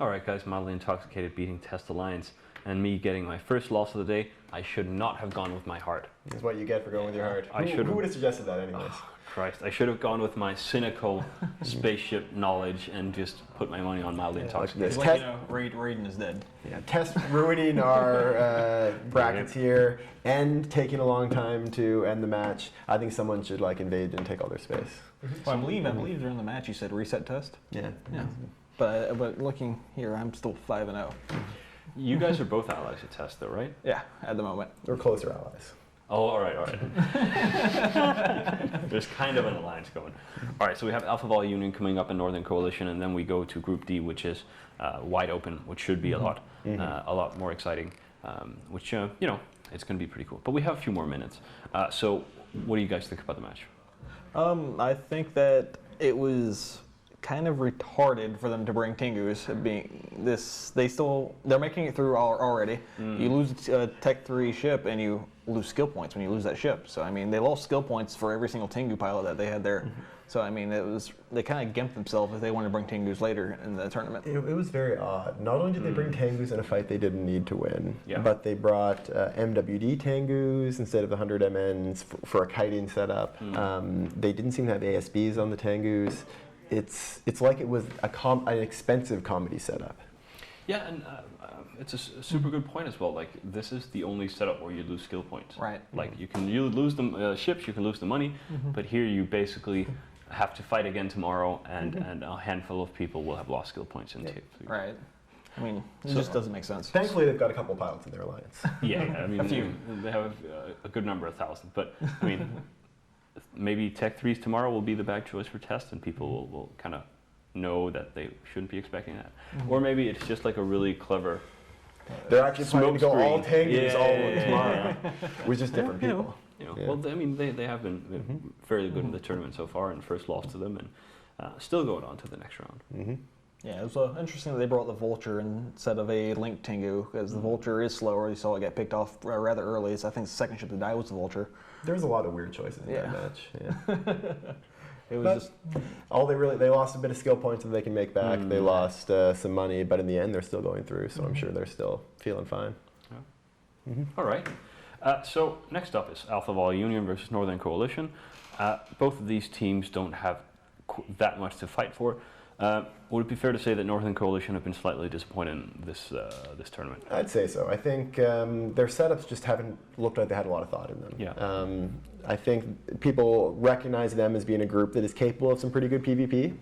All right, guys, mildly intoxicated beating Test Alliance, and me getting my first loss of the day. I should not have gone with my heart. That's what you get for going with your heart. Who would have suggested that anyways? Oh, Christ, I should have gone with my cynical spaceship knowledge and just put my money on mildly intoxicated. It's like, Raiden is dead. Yeah, Test ruining our brackets here and taking a long time to end the match. I think someone should invade and take all their space. Well, I believe during the match you said reset Test. Yeah. But looking here, I'm still 5-0. You guys are both allies at Test, though, right? Yeah, at the moment. We're closer allies. Oh, all right. There's kind of an alliance going. All right, so we have Alpha Vol Union coming up in Northern Coalition, and then we go to Group D, which is wide open, which should be a lot more exciting. Which it's going to be pretty cool. But we have a few more minutes. So, what do you guys think about the match? I think that it was kind of retarded for them to bring Tengus. They're making it through already. You lose a Tech 3 ship and you lose skill points when you lose that ship. So they lost skill points for every single Tengu pilot that they had there. So they kind of gimped themselves if they wanted to bring Tengus later in the tournament. It was very odd. Not only did they bring Tengus in a fight they didn't need to win, but they brought MWD Tengus instead of the 100 MNs for a kiting setup. They didn't seem to have ASBs on the Tengus. It's like it was an expensive comedy setup. Yeah, and it's a super good point as well. This is the only setup where you lose skill points. Right. You lose the ships, you can lose the money, but here you basically have to fight again tomorrow, and a handful of people will have lost skill points in tape. Right. It just doesn't make sense. Thankfully, they've got a couple pilots in their alliance. Yeah, a few. They have a good number, 1,000. But maybe Tech 3s tomorrow will be the bag choice for Test, and people will kind of know that they shouldn't be expecting that. Or maybe it's just a really clever. They're actually planning to go all Tengus all tomorrow. Yeah. With just different people. Well, they have been fairly good in the tournament so far, and first lost to them, and still going on to the next round. Yeah, it was interesting that they brought the Vulture instead of a Link Tengu, because the Vulture is slower. You saw it get picked off rather early. So I think the second ship to die was the Vulture. There was a lot of weird choices in that match. Yeah. It was they lost a bit of skill points that they can make back. They lost some money, but in the end they're still going through, so I'm sure they're still feeling fine. Yeah. All right. So next up is Alpha Vol Union versus Northern Coalition. Both of these teams don't have that much to fight for. Would it be fair to say that Northern Coalition have been slightly disappointed in this tournament? I'd say so. I think their setups just haven't looked like they had a lot of thought in them. Yeah. I think people recognize them as being a group that is capable of some pretty good PvP,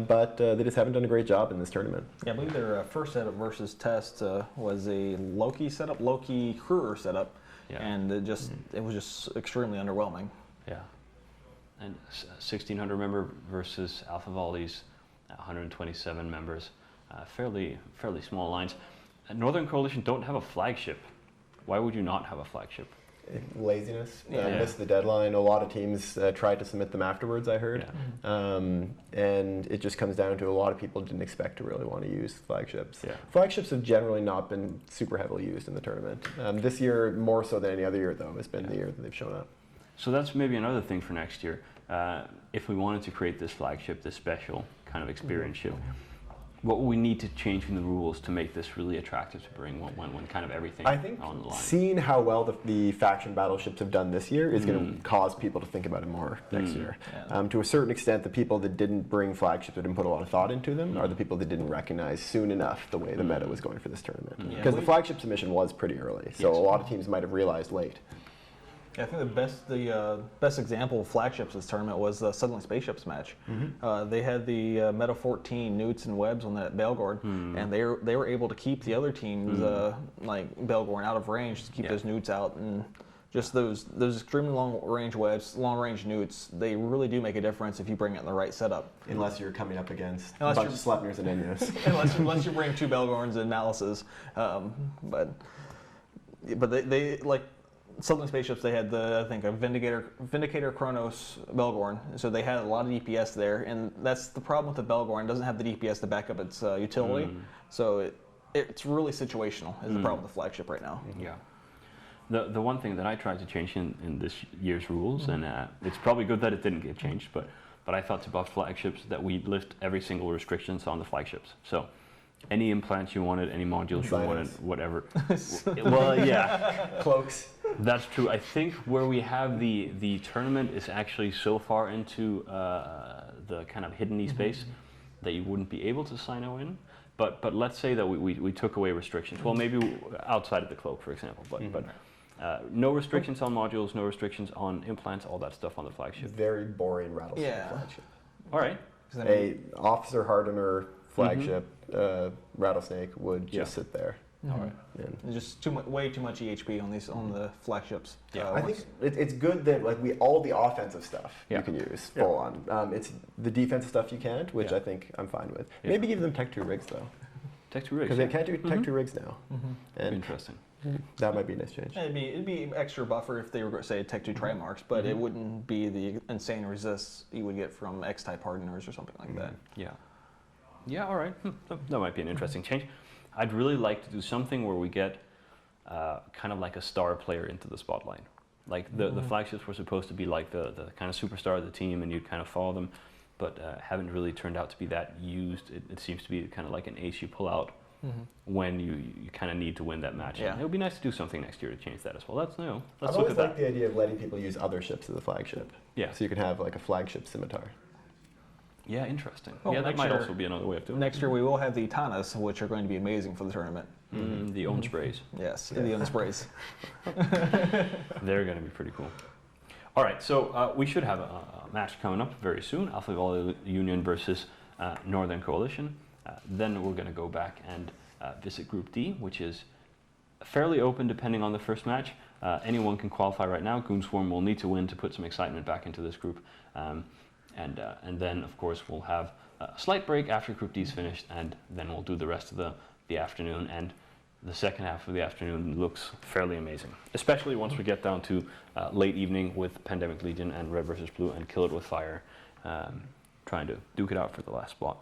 but they just haven't done a great job in this tournament. Yeah, I believe their first setup versus Test was a Loki Kruger setup, and it was just extremely underwhelming. Yeah. And 1,600 member versus Alpha Vol's 127 members, fairly small lines. Northern Coalition don't have a flagship. Why would you not have a flagship? Laziness. Missed the deadline. A lot of teams tried to submit them afterwards, I heard. Yeah. And it just comes down to a lot of people didn't expect to really want to use flagships. Yeah. Flagships have generally not been super heavily used in the tournament. This year, more so than any other year, though, has been the year that they've shown up. So that's maybe another thing for next year. If we wanted to create this flagship, this special kind of experience ship, what would we need to change in the rules to make this really attractive to bring when kind of everything I think on the line? Seeing how well the faction battleships have done this year is going to cause people to think about it more next year. Yeah. To a certain extent, the people that didn't bring flagships, that didn't put a lot of thought into them, are the people that didn't recognize soon enough the way the meta was going for this tournament. Because the flagship submission was pretty early, so a lot of teams might have realized late. Yeah, I think the best example of flagships this tournament was the Suddenly Spaceships match. They had the Meta 14 Newts and Webs on that Belgorn, and they were able to keep the other teams like Belgorn out of range, to keep those Newts out, and just those extremely long range Webs, long range Newts. They really do make a difference if you bring it in the right setup. Unless you're coming up against a bunch of Sleipnirs and Enyos. unless you bring two Belgorns and Malices, but they like. Southern Spaceships, they had I think a Vindicator Kronos Belgorn, so they had a lot of DPS there, and that's the problem with the Belgorn. It doesn't have the DPS to back up its utility, so it's really situational is the problem with the flagship right now. Yeah. The one thing that I tried to change in this year's rules, and it's probably good that it didn't get changed, but I thought to buff flagships that we lift every single restrictions on the flagships. So any implants you wanted, any modules you wanted, whatever. Well, yeah, cloaks. That's true. I think where we have the tournament is actually so far into the kind of hidden space that you wouldn't be able to Sino in. But let's say that we took away restrictions. Well, maybe outside of the cloak, for example. But no restrictions on modules, no restrictions on implants, all that stuff on the flagship. Very boring rattlesnake flagship. All right. A officer hardener flagship rattlesnake would just sit there. All right. And just way too much EHP on the flagships. Yeah, I think it's good that like all the offensive stuff you can use full on. It's the defensive stuff you can't, which I think I'm fine with. Maybe give them Tech 2 rigs though. Tech 2 rigs. Because they can't do Tech 2 rigs now. And interesting. That might be a nice change. It'd be extra buffer if they were going to say Tech 2 Trimarks, but it wouldn't be the insane resists you would get from X-type hardeners or something like that. Yeah. Yeah. All right. That might be an interesting change. I'd really like to do something where we get kind of like a star player into the spotlight. Like the flagships were supposed to be like the kind of superstar of the team, and you'd kind of follow them, but haven't really turned out to be that used. It seems to be kind of like an ace you pull out when you kind of need to win that match. Yeah. It would be nice to do something next year to change that as well. Let's look at that. I've always liked the idea of letting people use other ships as a flagship. Yeah. So you can have like a flagship scimitar. Yeah, interesting. Well, yeah, that might also be another way of doing it. Next year we will have the Tanas, which are going to be amazing for the tournament. The own sprays. Yes, the own sprays. They're going to be pretty cool. All right, so we should have a match coming up very soon. Alpha Volley Union versus Northern Coalition. Then we're going to go back and visit Group D, which is fairly open depending on the first match. Anyone can qualify right now. Goonswarm will need to win to put some excitement back into this group. And then, of course, we'll have a slight break after Group D is finished, and then we'll do the rest of the afternoon. And the second half of the afternoon looks fairly amazing, especially once we get down to late evening with Pandemic Legion and Red versus Blue and Kill It With Fire, trying to duke it out for the last spot.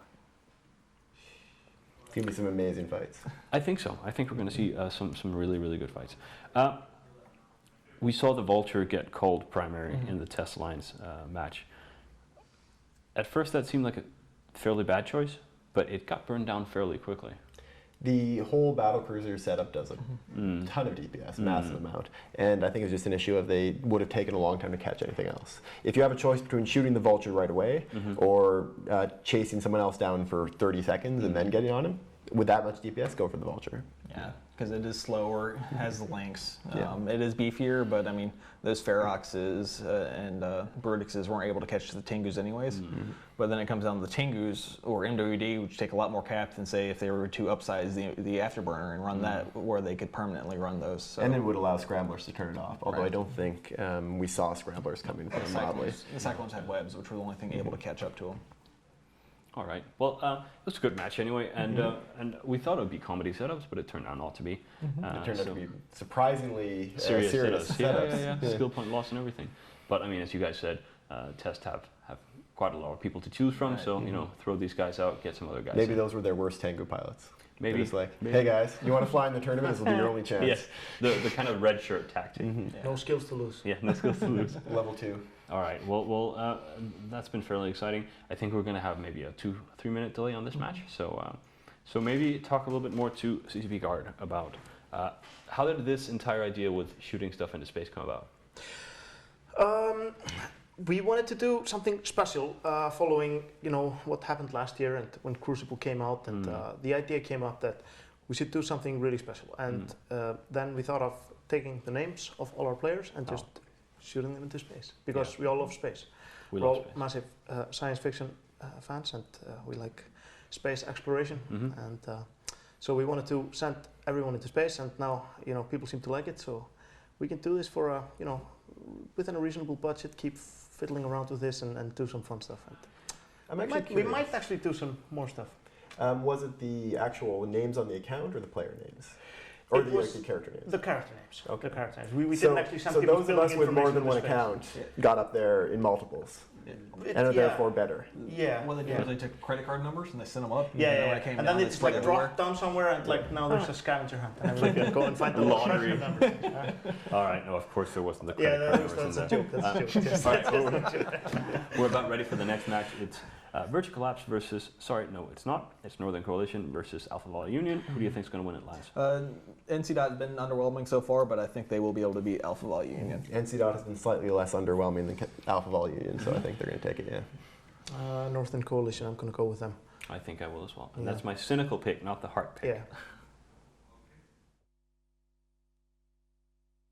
It's going to be some amazing fights. I think so. I think we're going to see some really, really good fights. We saw the Vulture get called primary in the Test Alliance match. At first, that seemed like a fairly bad choice, but it got burned down fairly quickly. The whole battlecruiser setup does a ton of DPS, massive amount. And I think it's just an issue of they would have taken a long time to catch anything else. If you have a choice between shooting the Vulture right away or chasing someone else down for 30 seconds and then getting on him, with that much DPS, go for the Vulture. Yeah, because it is slower, has the links. It is beefier, but I mean, those Feroxes and Brutixes weren't able to catch the Tengus anyways. But then it comes down to the Tengus or MWD, which take a lot more cap than, say, if they were to upsize the Afterburner and run that, where they could permanently run those. So. And it would allow Scramblers to turn it off, although I don't think we saw Scramblers coming from Motley. The Cyclones had webs, which were the only thing able to catch up to them. All right. Well, it was a good match anyway, and we thought it would be comedy setups, but it turned out not to be. It turned out to be surprisingly serious setups. Yeah. Skill point loss and everything. But I mean, as you guys said, Test have quite a lot of people to choose from, so throw these guys out, get some other guys. Maybe those were their worst Tengu pilots. Maybe it's like, hey guys, you want to fly in the tournament? This will be your only chance. Yes, the kind of red shirt tactic. No skills to lose. Yeah, no skills to lose. Level 2. All right. Well, that's been fairly exciting. I think we're going to have maybe a 2-3 minute delay on this match. So maybe talk a little bit more to CCP Guard about how did this entire idea with shooting stuff into space come about? We wanted to do something special following, what happened last year and when Crucible came out, and the idea came up that we should do something really special. And then we thought of taking the names of all our players and just shooting them into space, because we all love space. We're all massive science fiction fans, and we like space exploration. And so we wanted to send everyone into space, and now people seem to like it. So we can do this for within a reasonable budget. Keep fiddling around with this and do some fun stuff. And we might actually do some more stuff. Was it the actual names on the account or the player names? Or the character names? The character names. Okay. The character names. We didn't actually send so people those of us with more than one account got up there in multiples. And are therefore better. Yeah. What they did was they took credit card numbers and they sent them up. And then it's like dropped down somewhere, and now there's a scavenger hunt. And everybody can go and find the lottery. All right. No, of course there wasn't the credit card numbers in there. That's a joke. All right, we're about ready for the next match. It's Virtual Collapse versus, sorry, no, it's not. It's Northern Coalition versus Alpha Volley Union. Who do you think is going to win it, Lance? NC-Dot has been underwhelming so far, but I think they will be able to beat Alpha Volley Union. NC-Dot has been slightly less underwhelming than Alpha Volley Union, so I think they're going to take it, yeah. Northern Coalition, I'm going to go with them. I think I will as well. And that's my cynical pick, not the heart pick. Yeah.